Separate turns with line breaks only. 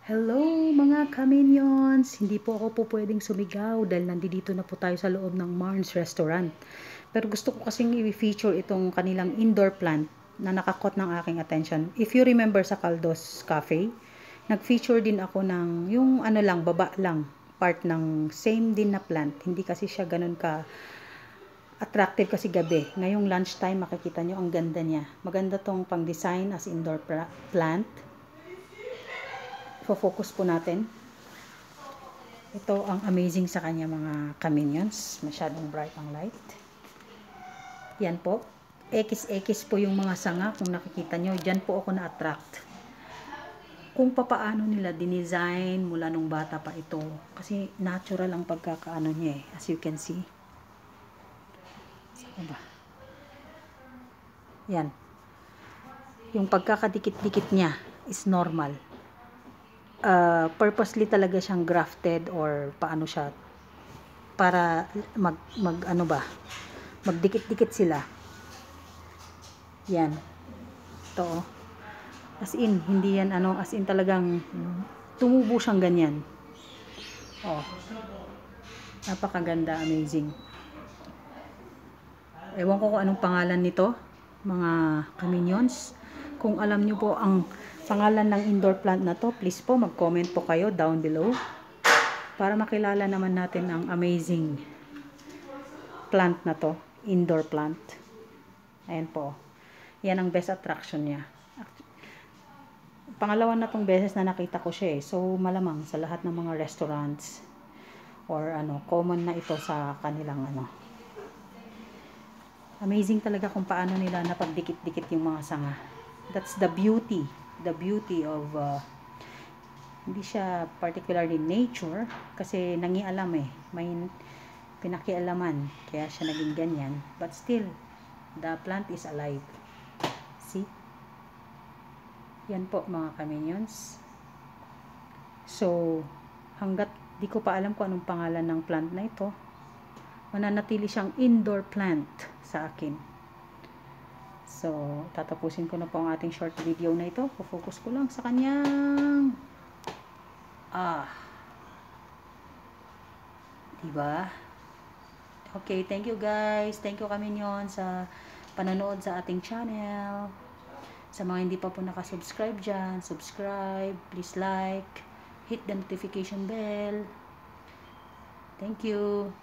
Hello mga ka-minions! Hindi po ako po pwedeng sumigaw dahil nandito na po tayo sa loob ng Marnes Restaurant. Pero gusto ko kasing i-feature itong kanilang indoor plant na nakakot ng aking attention. If you remember sa Caldos Cafe, nag-feature din ako ng yung ano lang, baba lang, part ng same din na plant. Hindi kasi siya ganun ka attractive kasi gabi. Ngayong lunchtime makikita nyo ang ganda niya. Maganda tong pang design as indoor plant. Focus po natin. Ito ang amazing sa kanya mga ka-minions. Masyadong bright ang light. Yan po. X po yung mga sanga. Kung nakikita nyo, dyan po ako na-attract. Kung papaano nila dinesign mula nung bata pa ito. Kasi natural ang pagkakaano niya eh. As you can see. Saan ba? Yan. Yung pagkakadikit-dikit niya is normal. Purposely talaga siyang grafted or paano siya para magdikit-dikit sila. Yan. Ito. As in, hindi yan as in talagang tumubo siyang ganyan. Oh. Napakaganda, amazing. Ewan ko kung anong pangalan nito, mga ka-minions. Kung alam niyo po ang pangalan ng indoor plant na to, please po mag-comment po kayo down below para makilala naman natin ang amazing plant na to, indoor plant. Ayan po. Yan ang best attraction niya. Pangalawa na tong beses na nakita ko siya eh. So malamang sa lahat ng mga restaurants or common na ito sa kanilang Amazing talaga kung paano nila napagdikit-dikit yung mga sanga. That's the beauty of hindi siya particularly nature kasi nangialam eh, may pinakialaman kaya siya naging ganyan, but still the plant is alive. See, yan po mga ka-minions. So hanggat di ko pa alam kung anong pangalan ng plant na ito, mananatili siyang indoor plant sa akin. So, tatapusin ko na po ang ating short video na ito. Focus ko lang sa kanyang diba? Okay, thank you guys. Thank you ka-minion sa panonood sa ating channel. Sa mga hindi pa po nakasubscribe dyan, subscribe, please like, hit the notification bell. Thank you.